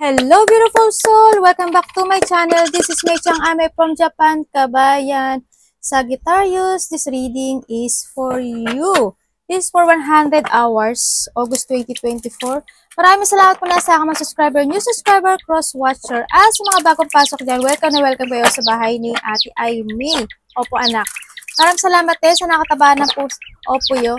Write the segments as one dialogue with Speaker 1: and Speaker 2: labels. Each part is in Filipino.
Speaker 1: Hello, beautiful soul! Welcome back to my channel. This is Mei Chang Ame from Japan, Kabayan. Sagittarius, this reading is for you. This is for 100 hours, August 2024. Maraming salamat po na sa aking mga subscriber, new subscriber, cross-watcher. At sa mga bagong pasok dyan, welcome na welcome kayo sa bahay ni Ate Aimee. Opo, anak. Maraming salamat din sa nakataba ng post. Opo, yo.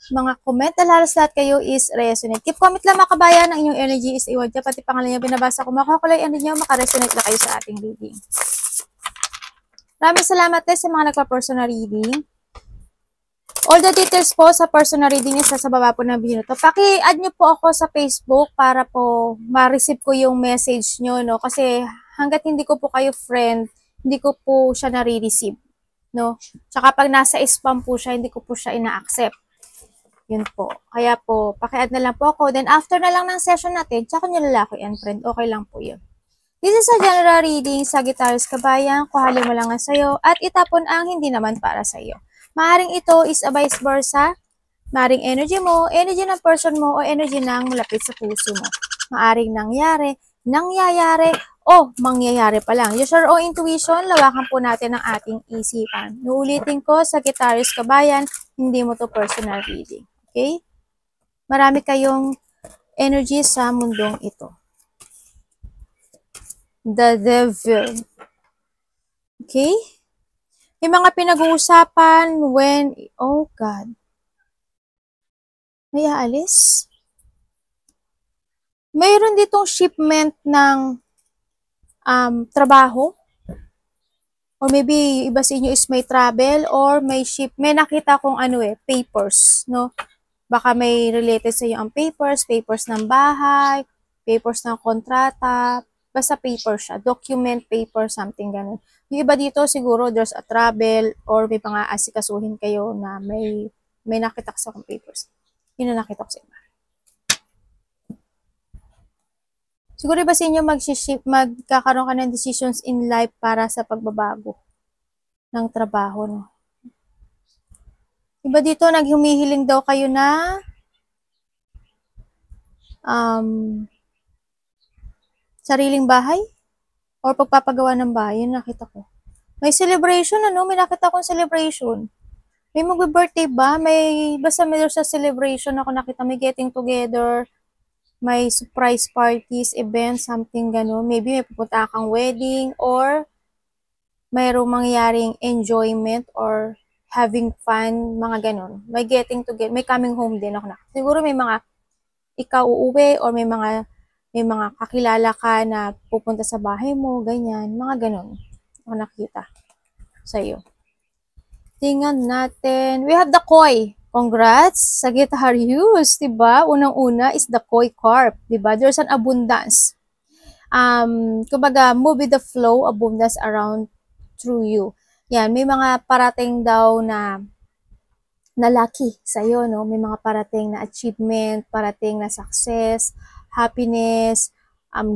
Speaker 1: Mga comment na lahat sa lahat kayo is resonate. Keep comment lang mga kabayan, ang inyong energy is iwan dyan. Pati pangalan niya binabasa ko. Makakulay ano nyo, makaresonate na kayo sa ating reading. Maraming salamat din sa mga nagpa-personal reading. All the details po sa personal reading is sa baba po ng video to. Paki-add nyo po ako sa Facebook para po ma-receive ko yung message nyo, no? Kasi hanggat hindi ko po kayo friend, hindi ko po siya nare-receive, no? Tsaka pag nasa spam po siya, hindi ko po siya ina-accept. Yun po. Kaya po, paki-add na lang po ako. Then, after na lang ng session natin, tsaka nyo lalaki and friend. Okay lang po yun. This is a general reading, Sagittarius Kabayan. Kuhalin mo lang nga sa'yo at itapon ang hindi naman para sa'yo. Maaring ito is a vice versa. Maaring energy mo, energy ng person mo, o energy ng malapit sa puso mo. Maaring nangyari, nangyayari, o mangyayari pa lang. Use your own intuition, lawakan po natin ang ating isipan. Nuulitin ko, Sagittarius Kabayan, hindi mo to personal reading. Okay? Marami kayong energy sa mundong ito. The Devil. Okay? May mga pinag-uusapan when, oh God. May aalis? Mayroon ditong shipment ng trabaho. Or maybe iba sa inyo is may travel or may ship. May nakita kong papers, no? Baka may related sa iyo ang papers ng bahay, papers ng kontrata, basta paper siya, document, paper, something ganun. Yung iba dito siguro there's a travel or may mga asikasuhin kayo na may nakita ko sa akong papers. Yun na nakita ko sa iba. Siguro iba sa inyo magkakaroon ka ng decisions in life para sa pagbabago ng trabaho, no? Iba dito, naghumihiling daw kayo na sariling bahay or pagpapagawa ng bahay. Yun nakita ko. May celebration, may nakita kong celebration. May mag-birthday ba? Basta may sa celebration ako nakita, may getting together, may surprise parties, events, something gano'n. Maybe may pupunta kang wedding or mayroong mangyaring enjoyment or having fun, mga ganon. May getting together, may coming home din ako na. Siguro may mga ikaw uuwi or may mga kakilala ka na pupunta sa bahay mo, ganyan, mga ganon. Ako nakita sa iyo. Tingnan natin. We have the koi. Congrats, Sagittarius, diba? Unang-una is the koi carp, diba? There's an abundance. Kumbaga, move with the flow, abundance around through you. Yan, may mga parating daw na lucky sa'yo, no? May mga parating na achievement, parating na success, happiness,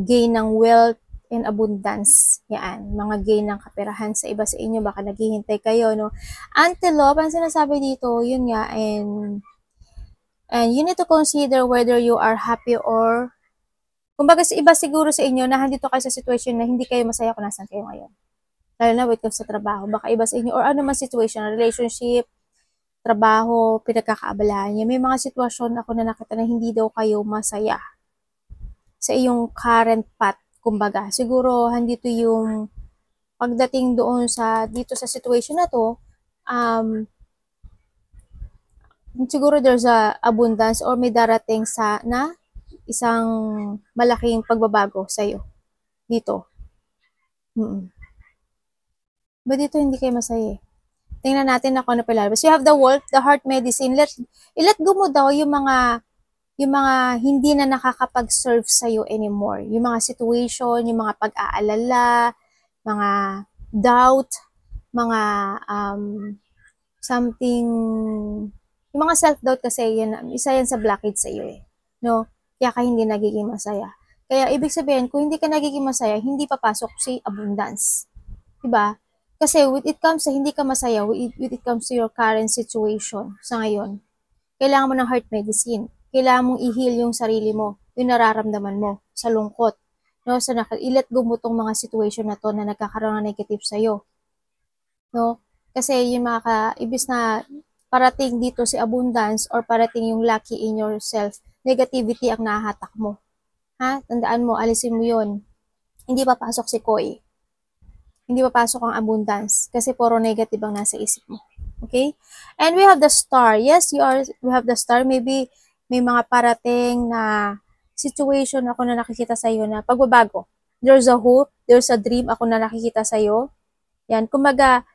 Speaker 1: gain ng wealth and abundance. Yan, mga gain ng kaperahan sa iba sa inyo, baka naghihintay kayo, no? Antelope, ang sinasabi dito, yun nga, and you need to consider whether you are happy or, kumbaga sa iba siguro sa inyo, na handito kayo sa situation na hindi kayo masaya kung nasan kayo ngayon. Lalo na with sa trabaho, baka iba sa inyo, or ano man situation, relationship, trabaho, pinagkakaabalahan niya. May mga sitwasyon ako na nakita na hindi daw kayo masaya sa iyong current path, kumbaga. Siguro, handito yung pagdating doon dito sa situation na to, siguro there's a abundance or may darating na isang malaking pagbabago sa iyo dito. Ba dito hindi kayo masaya? Tingnan natin ako na pala. So you have the wolf, the heart medicine. Let go mo daw yung mga hindi na nakakapag-serve sa iyo anymore. Yung mga situation, yung mga pag-aalala, mga doubt, mga something, yung mga self-doubt kasi isa yan sa blockage sa iyo no? Kaya ka hindi nagiging masaya. Kaya ibig sabihin, kung hindi ka nagiging masaya, hindi papasok si abundance. Diba? Kasi with it comes sa hindi ka masaya, with it comes to your current situation sa ngayon, kailangan mo ng heart medicine. Kailangan mong i-heal yung sarili mo, yung nararamdaman mo sa lungkot, No? So, i-let go mo tong mga situation na to na nagkakaroon ng negative sa'yo. No? Kasi yung ibis na parating dito si abundance or parating yung lucky in yourself, negativity ang nahahatak mo. Ha? Tandaan mo, alisin mo yun. Hindi papasok si Koi. Hindi papasok ang abundance kasi puro negative ang nasa isip mo. Okay? And we have the star. Yes, we have the star. Maybe may mga parating na situation ako na nakikita sa iyo na pagbabago. There's a hope, there's a dream ako na nakikita sa iyo. Yan, kumbaga,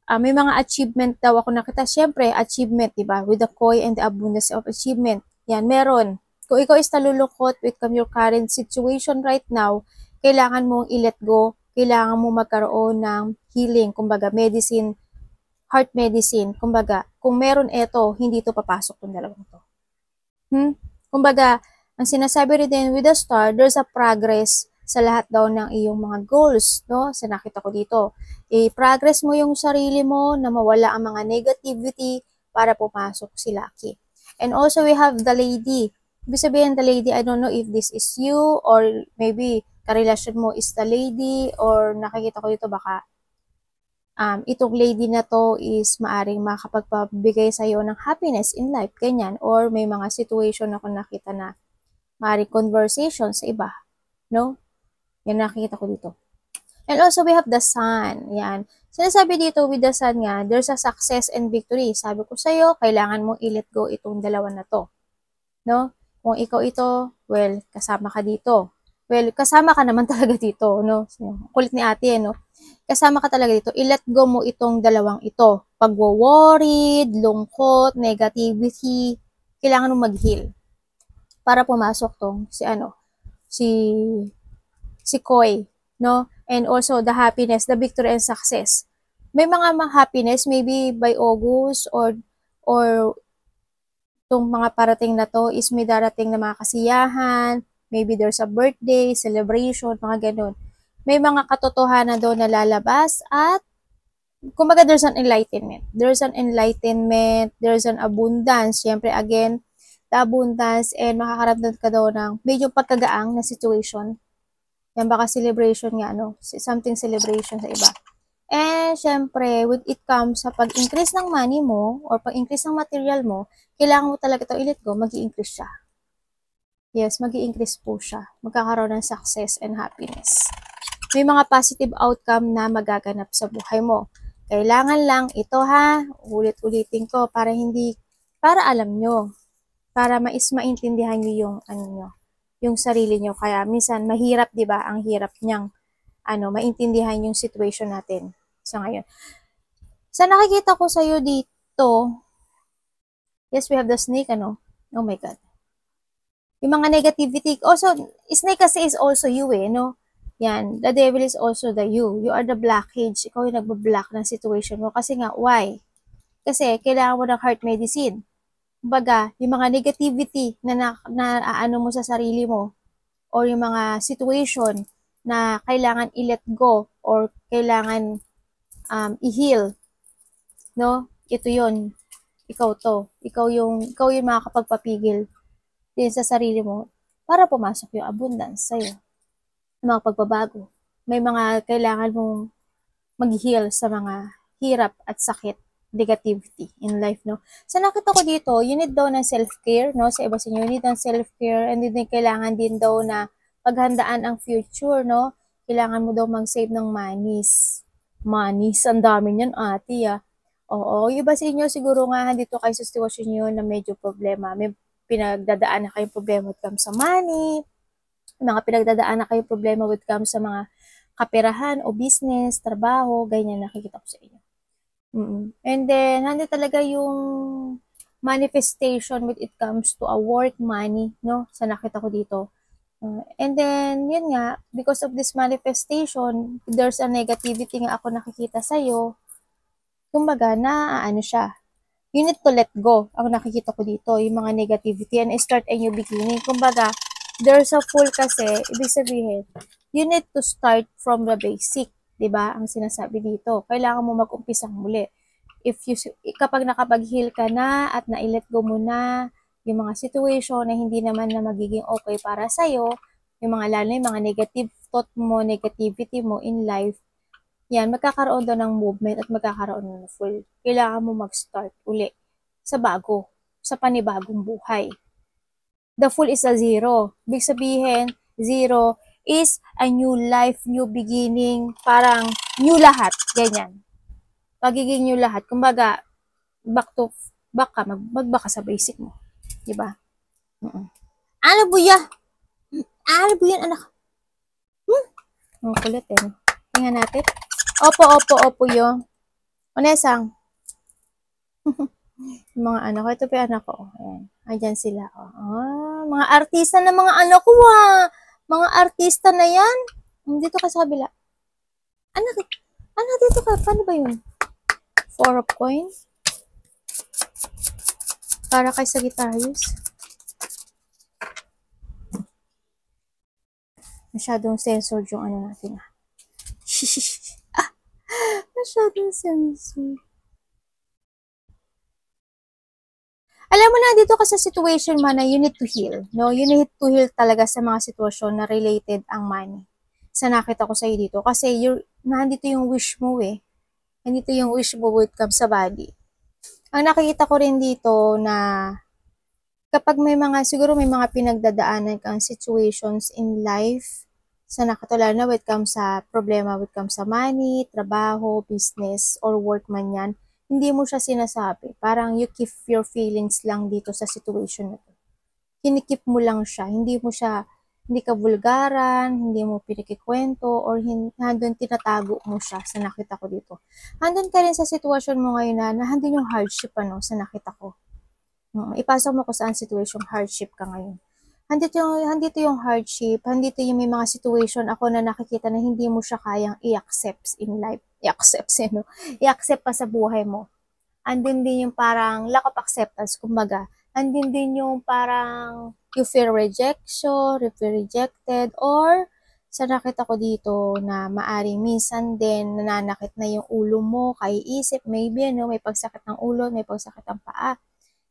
Speaker 1: may mga achievement daw ako nakita. Siyempre, achievement, di ba? With the Koi and the abundance of achievement. Yan, meron. Kung ikaw is nalulungkot with your current situation right now, kailangan mong i-let go. Kailangan mo magkaroon ng healing, kumbaga medicine, heart medicine. Kumbaga, kung meron ito, hindi ito papasok yung dalawang to. Kumbaga, ang sinasabi rin din with the star, there's a progress sa lahat daw ng iyong mga goals, no? Sa nakita ko dito. I-progress mo yung sarili mo na mawala ang mga negativity para pumasok si Lucky. And also, we have the lady. Ibig sabihin, the lady, I don't know if this is you or maybe karelasyon mo is the lady or nakikita ko dito baka itong lady na to is maaring makapagpabigay sa iyo ng happiness in life, ganyan. Or may mga situation ako nakita na maaring conversation sa iba, no? Yan nakikita ko dito. And also, we have the sun. Yan. Sinasabi dito with the sun nga, there's a success and victory. Sabi ko sa iyo, kailangan mong i-let go itong dalawa na to. No? Kung ikaw ito, well, kasama ka dito. Well, kasama ka naman talaga dito, no? Kulit ni ate, no? Kasama ka talaga dito. I-let go mo itong dalawang ito. Pag-worried, lungkot, negativity, kailangan mo mag-heal. Para pumasok tong si Koi, no? And also the happiness, the victory and success. May mga happiness maybe by August or itong mga parating na to is may darating na mga kasiyahan, maybe there's a birthday, celebration, mga ganun. May mga katotohanan doon na lalabas at kumbaga there's an enlightenment. There's an enlightenment, there's an abundance. Siyempre again, the abundance and makakaramdam ka daw ng medyo pagkagaang na situation. Yan baka celebration nga, no? Something celebration sa iba. And, syempre, when it comes sa pag-increase ng money mo or pag-increase ng material mo, kailangan mo talaga ito i-let go, mag-i-increase siya. Yes, mag-i-increase po siya. Magkakaroon ng success and happiness. May mga positive outcome na magaganap sa buhay mo. Kailangan lang ito ha, ulit-ulitin ko para alam nyo, para maintindihan nyo yung yung sarili nyo. Kaya minsan mahirap, 'di ba? Ang hirap niyang maintindihan yung situation natin sa ngayon. Sa nakikita ko sa iyo dito, yes, we have the snake, Oh my God. Yung mga negativity, also, snake kasi is also you, no? Yan, the devil is also the you. You are the blockage. Ikaw yung nagbablock ng situation mo. Kasi nga, why? Kasi kailangan mo ng heart medicine. Kumbaga, yung mga negativity na mo sa sarili mo or yung mga situation na kailangan i-let go or kailangan i-heal, no? Ito yon. Ikaw to. Ikaw yung makakapagpapigil din sa sarili mo para pumasok yung abundance sa'yo. Mga pagbabago. May mga kailangan mong mag-heal sa mga hirap at sakit, negativity in life, no? So, nakita ko dito, you need daw ng self-care, no? Sa iba sa inyo, you need ng self-care and then kailangan din daw na paghandaan ang future, no? Kailangan mo daw mag-save ng monies. Monies, ang dami niyan, ate, Oo, yung iba sa inyo, siguro nga, dito kayo sa sitwasyon nyo na medyo problema. May pinagdadaan na kayong problema with comes sa money, mga pinagdadaan na kayong problema with comes sa mga kaperahan o business, trabaho, ganyan nakikita ko sa inyo. And then, hindi talaga yung manifestation when it comes to a work, money, no? Sa nakita ko dito. And then, yun nga, because of this manifestation, there's a negativity nga ako nakikita sa'yo. Kumbaga, siya. You need to let go. Ang nakikita ko dito, yung mga negativity and start a new beginning. Kumbaga, there's a full kasi, ibig sabihin, you need to start from the basic. Diba? Ang sinasabi dito. Kailangan mo mag-umpisang muli. Kapag nakapag-heal ka na at na-let go mo na yung mga situation na hindi naman na magiging okay para sa'yo, yung mga lalo yung mga negative thought mo, negativity mo in life, yan, magkakaroon daw ng movement at magkakaroon ng full. Kailangan mo mag-start uli sa bago, sa panibagong buhay. The full is a zero. Ibig sabihin, zero is a new life, new beginning, parang new lahat, ganyan. Pagiging new lahat, kumbaga, back ka, magback ka sa basic mo. Diba? Ano buya? Ano buya, anak? Ang kulit eh. Tingnan natin. Opo yung. Onesang. Mga anak ko. Ito pa yung anak ko. Ayan. Ayan sila. Mga artista na mga anak ko Mga artista na yan. Dito ka sa kabila. Anak, dito ka. Paano ba yun? 4 of coins. Para kay Sagittarius. Masyadong censored yung ano natin. Masyadong censored. Alam mo na, dito ka sa situation mo na you need to heal. No? You need to heal talaga sa mga sitwasyon na related ang money. Sa nakita ko sa'yo dito. Kasi nandito yung wish mo eh. Nandito yung wish mo when it comes sa body. Ang nakikita ko rin dito na kapag siguro may mga pinagdadaanan kang situations in life, sa nakatulad na when it comes sa problema, when it comes sa money, trabaho, business, or work man yan, hindi mo siya sinasabi. Parang you keep your feelings lang dito sa situation na to. Kinikip mo lang siya. Hindi ka vulgaran, hindi mo pinikikwento, or handun tinatago mo siya sa nakita ko dito. Handun ka rin sa sitwasyon mo ngayon na handun yung hardship sa nakita ko. Ipasok mo ko saan situation hardship ka ngayon. Handito yung hardship, handito yung may mga situation ako na nakikita na hindi mo siya kayang i-accept in life. I-accept pa sa buhay mo. Andun din yung parang lack of acceptance, kumbaga. Andun din yung parang you feel rejection, you feel rejected, or sa nakita ko dito na maaring minsan din nananakit na yung ulo mo, kaiisip, maybe, may pagsakit ng ulo, may pagsakit ng paa.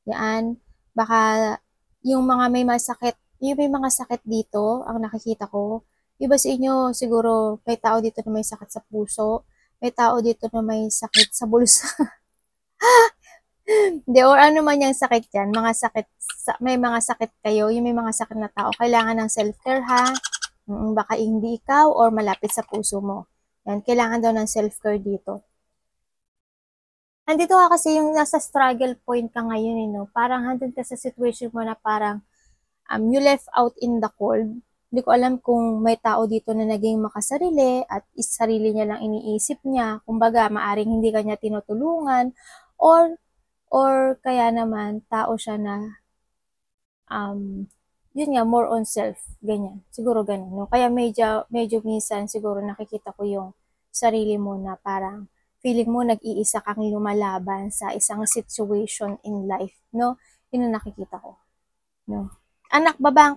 Speaker 1: Yan, baka yung mga may mga sakit dito, ang nakikita ko, iba sa inyo, siguro may tao dito na may sakit sa puso, may tao dito na may sakit sa bulsa. Hindi, or ano man yung sakit yan, may mga sakit kayo, yung may mga sakit na tao, kailangan ng self-care ha, baka hindi ikaw or malapit sa puso mo. Yan, kailangan daw ng self-care dito. Andito ka kasi yung nasa struggle point ka ngayon, no? Parang handun ka sa situation mo na parang you left out in the cold. Hindi ko alam kung may tao dito na naging makasarili at sarili niya lang iniisip niya. Kumbaga, maaring hindi kanya tinutulungan or kaya naman tao siya na yun nga, more on self, ganyan. Siguro ganun, no? Kaya medyo minsan siguro nakikita ko yung sarili mo na parang feeling mo nag-iisa kang lumalaban sa isang situation in life, no? Yun ang nakikita ko, no? Anak, baba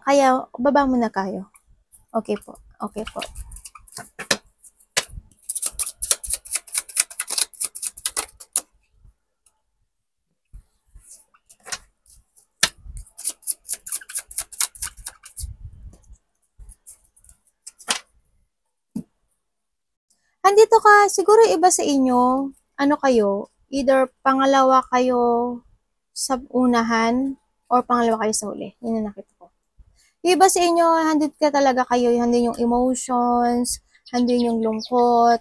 Speaker 1: mo na kayo. Okay po. Andito ka, siguro iba sa inyo, ano kayo, either pangalawa kayo sa unahan or pangalawa kayo sa huli. Yun ang nakita ko. Iba sa inyo, handid ka talaga kayo, handin yung emotions, handin yung lungkot,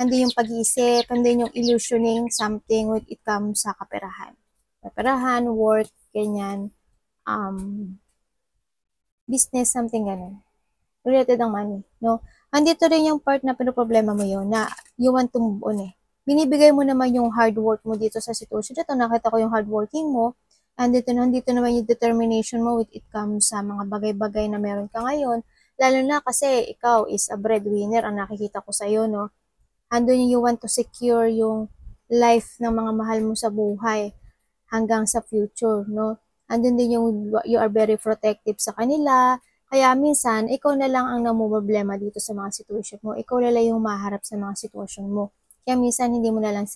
Speaker 1: handin yung pag-iisip, handin yung illusioning something when it comes sa kaperahan. Kaperahan, work, ganyan, business, something ganun. Related ang money, no? Andito rin yung part na pinoproblema mo yun, na you want to move on eh. Binibigay mo naman yung hard work mo dito sa situation. Ito, nakita ko yung hard working mo. Andito naman yung determination mo with it comes sa mga bagay-bagay na meron ka ngayon. Lalo na kasi ikaw is a breadwinner, ang nakikita ko sa'yo, no? Andun you want to secure yung life ng mga mahal mo sa buhay hanggang sa future, no? Andun din yung you are very protective sa kanila. Kaya minsan, ikaw na lang ang namumroblema dito sa mga situation mo. Ikaw na lang yung maharap sa mga sitwasyon mo. Kaya minsan, hindi mo na lang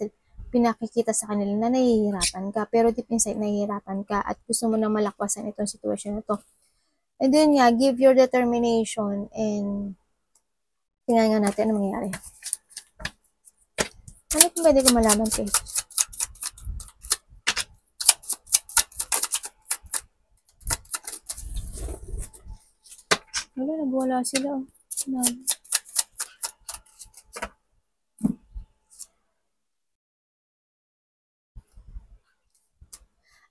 Speaker 1: pinakikita sa kanila na nahihirapan ka. Pero deep inside, nahihirapan ka at gusto mo na malakwasan itong situation na to. And then nga, give your determination and Tingnan nga natin ano mangyayari. Ano kung pwede ko malaman kay Jesus? Wala, nagwala sila.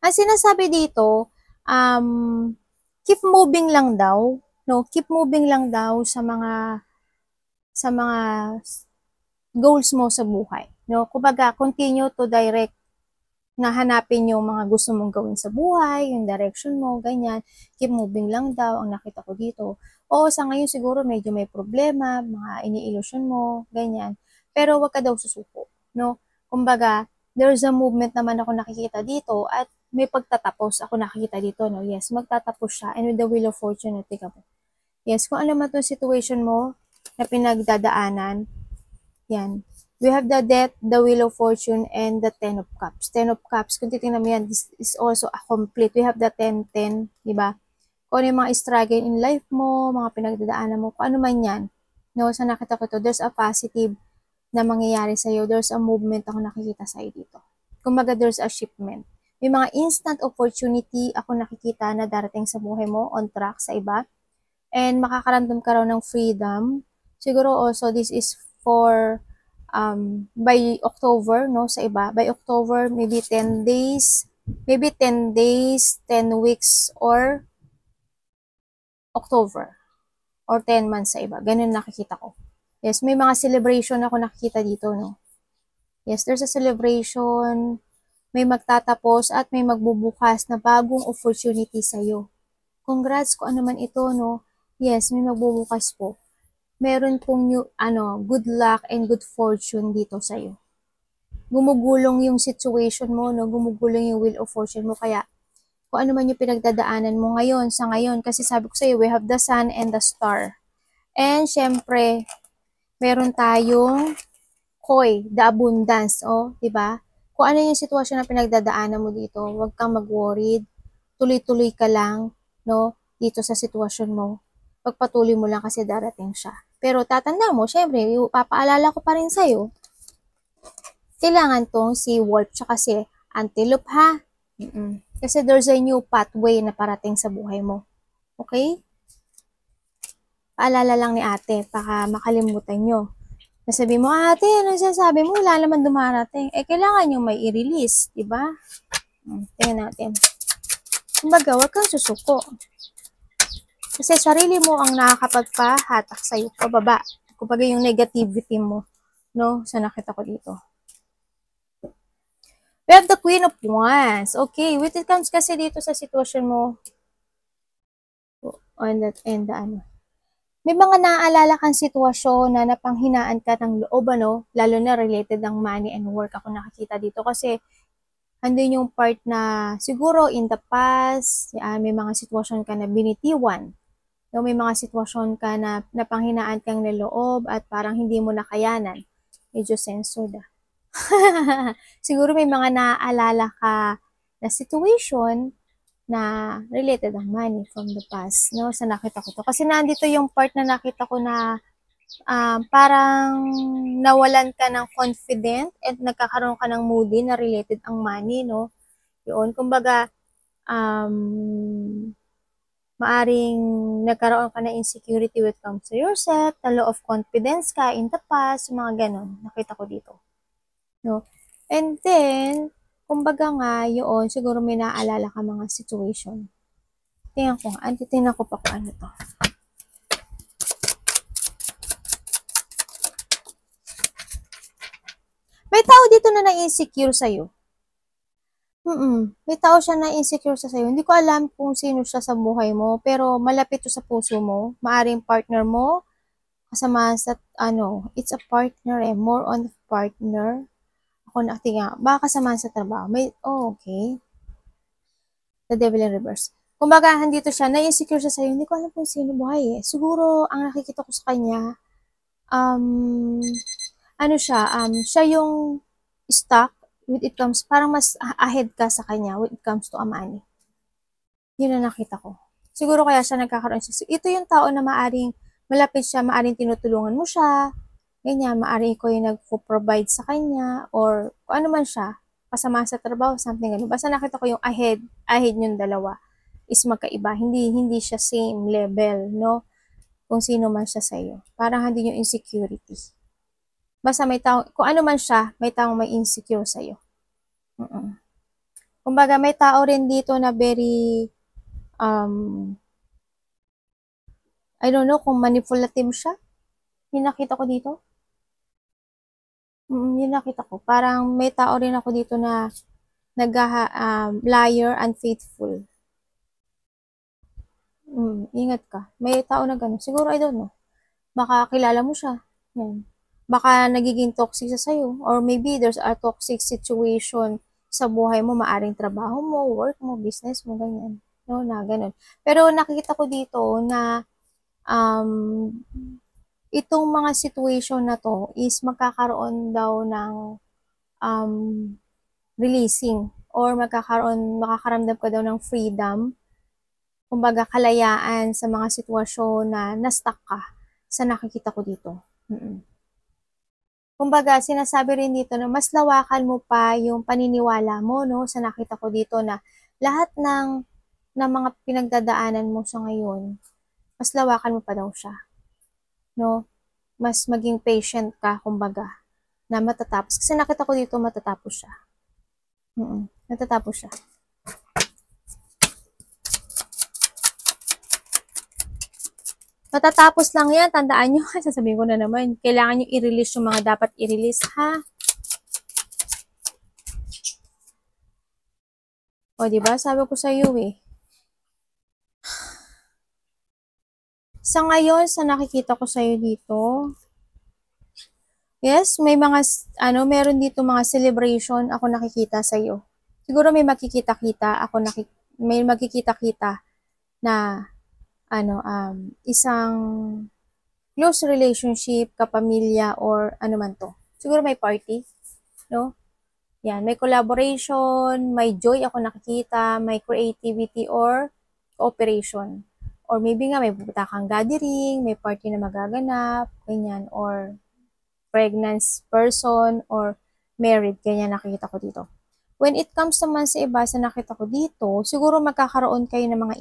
Speaker 1: Ang sinasabi dito, keep moving lang daw, no? Keep moving lang daw sa mga goals mo sa buhay, no? Kumbaga, continue to direct na hanapin yung mga gusto mong gawin sa buhay, yung direction mo, ganyan. Keep moving lang daw, ang nakita ko dito. Oo, sa ngayon siguro medyo may problema, mga ini-illusion mo, ganyan. Pero wag ka daw susuko, no? Kumbaga, there's a movement naman ako nakikita dito at may pagtatapos ako nakikita dito, no? Yes, magtatapos siya. And with the wheel of fortune, tika mo. Yes, kung ano man itong situation mo na pinagdadaanan, yan. We have the death, the wheel of fortune, and the 10 of cups. 10 of cups, kung titingnan mo yan, this is also a complete. We have the 10-10, di ba? Kung ano yung mga struggle in life mo, mga pinagdadaanan mo, kung ano man yan. No, sa nakita ko to, there's a positive na mangyayari sa'yo. There's a movement ako nakikita sa'yo dito. Kumbaga, there's a shipment. May mga instant opportunity ako nakikita na darating sa buhay mo, on track sa iba. And makakaramdam ka raw ng freedom. Siguro also, this is for by October, no, sa iba. By October, maybe 10 days, 10 weeks, or October, or 10 months sa iba. Ganun nakikita ko. Yes, may mga celebration ako nakikita dito, no. Yes, there's a celebration, may magtatapos at may magbubukas na bagong opportunity sa'yo. Congrats kung ano man ito, no. Yes, may magbubukas po. Meron pong new, good luck and good fortune dito sa'yo. Gumugulong yung situation mo, no? Gumugulong yung wheel of fortune mo. Kaya, kung ano man yung pinagdadaanan mo ngayon, sa ngayon, kasi sabi ko sa'yo, we have the sun and the star. And, syempre, meron tayong koi, the abundance, diba? Kung ano yung sitwasyon na pinagdadaanan mo dito, huwag kang mag-worried. Tuloy-tuloy ka lang, no? Dito sa sitwasyon mo. Pagpatuloy mo lang kasi darating siya. Pero tatanda mo, syempre, papaalala ko pa rin sa'yo, kailangan tong si wolf tsaka si antelope, ha? Kasi there's a new pathway na parating sa buhay mo. Okay? Paalala lang ni ate, baka makalimutan nyo. Nasabi mo, ate, ano sasabi mo? Wala naman dumarating. Kailangan nyo may i-release, diba? Tingnan natin. Kumbaga, huwag kang susuko. Kasi sarili mo ang nakakapagpahatak sa'yo, pababa. Kumbaga yung negativity mo, no? Sa nakita ko dito. We have the Queen of Wands. Okay, when it comes kasi dito sa sitwasyon mo, may mga naaalala kang sitwasyon na napanghinaan ka ng loob, lalo na related ng money and work ako nakikita dito. Kasi, andun yung part na siguro in the past, may mga sitwasyon ka na binitiwan. May mga sitwasyon ka na napanghinaan kang niloob at parang hindi mo nakayanan. Medyo censored. Siguro may mga naaalala ka na situation na related ang money from the past, no? Sa nakita ko to. Kasi nandito yung part na nakita ko na parang nawalan ka ng confident at nagkakaroon ka ng moody na related ang money, no? Yun, kumbaga, maaring nagkaroon ka na insecurity when it comes to yourself, na low of confidence ka in the past, mga ganon, nakita ko dito. No? And then, kumbaga nga, yun, siguro may naaalala ka mga situation. Tingnan ko nga, tingnan ko pa kung ano to. May tao dito na na-insecure sa'yo. May tao siya na insecure sa sa'yo. Hindi ko alam kung sino siya sa buhay mo, pero malapit to sa puso mo. Maaring partner mo, kasama sa, it's a partner more on partner. Ako tingnan, baka kasama sa trabaho. Okay. The devil in reverse. Kumbaga, andito siya, na-insecure siya sa'yo. Hindi ko alam kung sino buhay eh. Siguro, ang nakikita ko sa kanya, siya yung stuck when it comes, parang mas ahead ka sa kanya when it comes to a money. Yun na nakita ko. Siguro kaya siya nagkakaroon siya. Ito yung tao na maaring malapit siya, maaring tinutulungan mo siya, ganyan, maaring ikaw yung nagpo-provide sa kanya, or kung ano man siya, kasama sa trabaho, something ganun. Basta nakita ko yung ahead yung dalawa is magkaiba. Hindi siya same level, no? Kung sino man siya sa'yo. Parang hindi yung insecurity. Basta may tao, kung ano man siya, may taong may insecure sa'yo. Kumbaga, may tao rin dito na very, I don't know kung manipulative siya. Yung nakita ko dito. Yung nakita ko. Parang may tao rin ako dito na liar, unfaithful. Ingat ka. May tao na gano'n. Siguro, I don't know. Baka kilala mo siya. Yan. Baka nagiging toxic siya sa'yo. Or maybe there's a toxic situation sa buhay mo. Maaring trabaho mo, work mo, business mo, ganyan. No, na gano'n. Pero nakikita ko dito na itong mga situation na to is magkakaroon daw ng releasing or makakaramdam ka daw ng freedom, kumbaga kalayaan sa mga sitwasyon na na-stuck ka sa nakikita ko dito. Kumbaga, sinasabi rin dito na mas lawakan mo pa yung paniniwala mo, no, sa nakita ko dito na lahat ng mga pinagdadaanan mo sa ngayon, mas lawakan mo pa daw siya. No? Mas maging patient ka, kumbaga, na matatapos. Kasi nakita ko dito, matatapos siya. Matatapos siya. Matatapos lang yan. Tandaan nyo. Sasabihin ko na naman. Kailangan nyo i-release yung mga dapat i-release, ha? O, diba? Sabi ko sa iyo, eh. Sa ngayon, sa nakikita ko sa iyo dito, yes, may mga, meron dito mga celebration ako nakikita sa iyo. Siguro may makikita-kita may makikita-kita na, isang close relationship, kapamilya, or ano man to. Siguro may party, no? Yan, may collaboration, may joy ako nakikita, may creativity or cooperation. Or maybe nga may pupunta kang gathering, may party na magaganap, ganyan, or pregnant person, or married, ganyan nakikita ko dito. When it comes naman sa iba, sa nakita ko dito, siguro magkakaroon kayo ng mga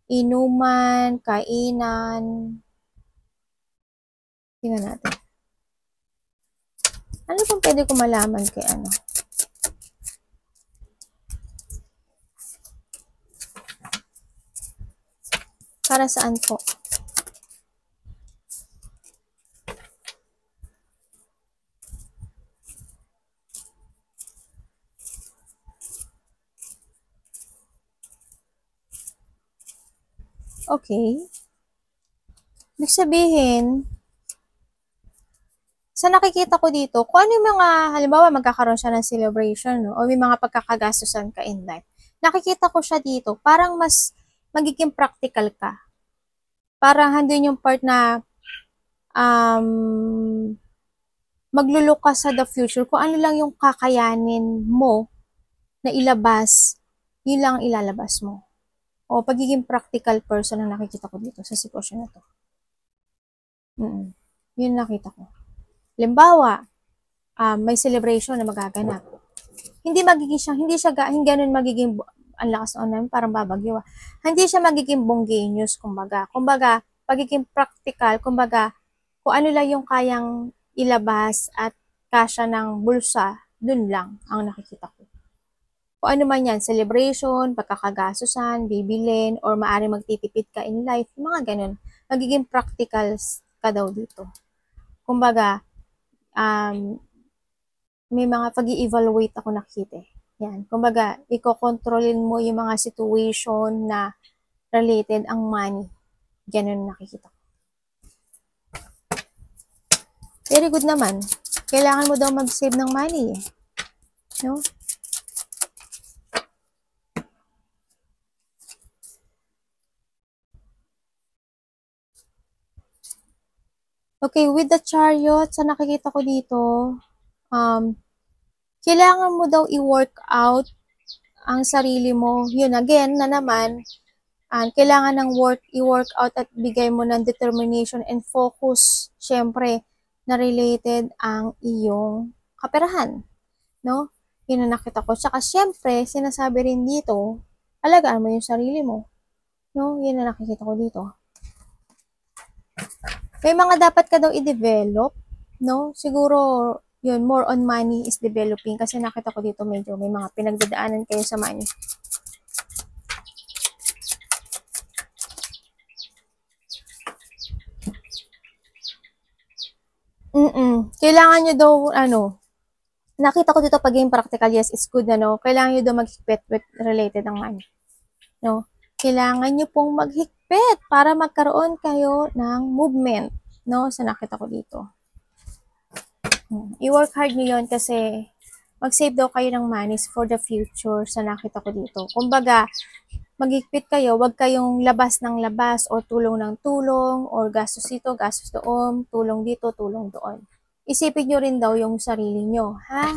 Speaker 1: inuman, kainan. Tingnan natin. Ano bang pwede ko malaman kay ano? Para saan po? Okay. Ibig sabihin, sa nakikita ko dito, kung ano yung mga, halimbawa magkakaroon siya ng celebration, no? O may mga pagkakagastusan ka in life. Nakikita ko siya dito, parang mas magiging practical ka. Parang handun yung part na maglulok ka sa the future, kung ano lang yung kakayanin mo na ilabas, yun lang ilalabas mo. O pagiging practical person ang nakikita ko dito sa sitwasyon na to. Yun nakita ko. Halimbawa, may celebration na magaganap. Hindi ganun magiging, ang lakas naman, parang babagyo. Hindi siya magiging bongganious, kumbaga. Kumbaga, pagiging practical, kumbaga, kung ano lang yung kayang ilabas at kasya ng bulsa, dun lang ang nakikita ko. Kung ano man yan, celebration, pagkakagasusan, bibilin, or maaaring magtitipid ka in life, mga ganun. Magiging practical ka daw dito. Kumbaga, may mga pag-i-evaluate ako nakikita. Yan. Kumbaga, iko-controlin mo yung mga situation na related ang money. Ganun nakikita ko. Very good naman. Kailangan mo daw mag-save ng money eh. No? Okay, with the chariot, sa nakikita ko dito, kailangan mo daw i-work out ang sarili mo. Yun, again, na naman, And kailangan ng i-work out at bigay mo ng determination and focus, syempre, na related ang iyong kaperahan, no? Yun ang nakita ko. Tsaka syempre, sinasabi rin dito, alagaan mo yung sarili mo, no? Yun ang nakikita ko dito. May mga dapat ka daw i-develop, no? Siguro, yun, more on money is developing kasi nakita ko dito medyo may mga pinagdadaanan kayo sa money. Kailangan nyo daw, nakita ko dito pag game practical, yes, it's good na, no? Kailangan nyo daw maghigpit with related ang money, no? Kailangan nyo pong maghigpit para magkaroon kayo ng movement, no? Sa nakita ko dito. I-work hard nyo yun kasi mag-save daw kayo ng money for the future sa nakita ko dito. Kumbaga, maghigpit kayo, wag kayong labas ng labas or tulong ng tulong or gastos dito, gastos doon, tulong dito, tulong doon. Isipin nyo rin daw yung sarili nyo, ha?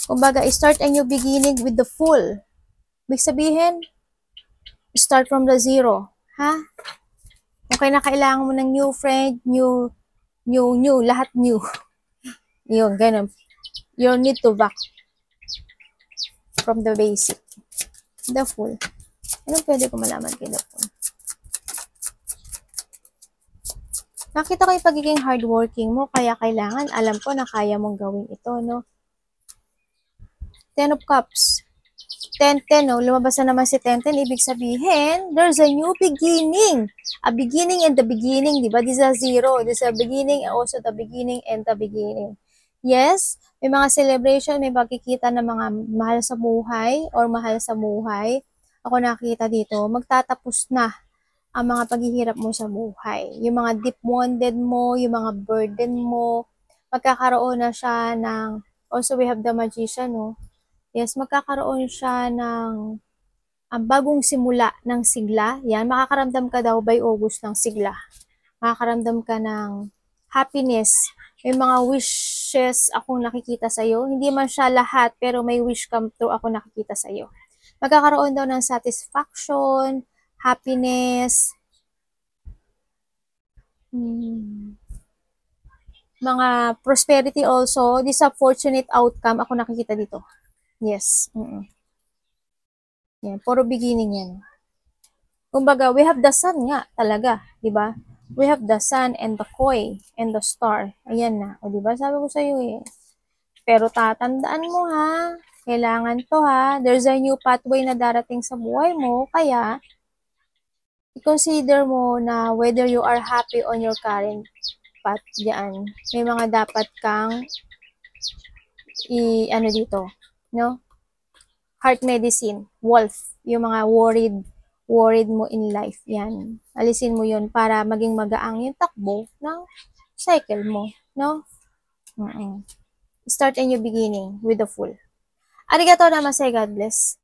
Speaker 1: Kumbaga, start a new beginning with the full. Ibig sabihin, start from the zero, ha? Kung kailangan mo ng new friend, new, lahat new. Yun, ganun. You need to back from the basic. The full. Anong pwede ko malaman kay the full? Nakita ko yung pagiging hardworking mo, kaya kailangan, alam ko na kaya mong gawin ito, no? 10 of Cups. 10-10, no? Lumabas na naman si 10-10. Ibig sabihin, there's a new beginning. A beginning and the beginning, di ba? This is a zero. This is a beginning and also the beginning and the beginning. Yes, may mga celebration, may pagkikita ng mga mahal sa buhay or mahal sa buhay. Ako nakita dito, magtatapos na ang mga paghihirap mo sa buhay. Yung mga deep wounded mo, yung mga burden mo, magkakaroon na siya ng, also we have the magician, no? Yes, magkakaroon siya ng bagong simula ng sigla. Yan, makakaramdam ka daw by August ng sigla. Makakaramdam ka ng happiness. May mga wishes akong nakikita sa'yo. Hindi man siya lahat, pero may wish come true ako nakikita sa'yo. Magkakaroon daw ng satisfaction, happiness, mga prosperity also. This is a fortunate outcome ako nakikita dito. Yes. Yan, puro beginning yan. Kumbaga, we have the sun nga talaga, di ba? We have the sun and the koi and the star. Ayan na. O, di ba? Sabi ko sa iyo eh. Pero tatandaan mo ha, kailangan to ha. There's a new pathway na darating sa buhay mo, kaya i-consider mo na whether you are happy on your current path diyan. May mga dapat kang dito, no? Heart medicine, wolf, yung mga worried mo in life, yan. Alisin mo yun para maging magaang yung takbo ng cycle mo, no? Start a new beginning with the full. Arigato namaste, God bless.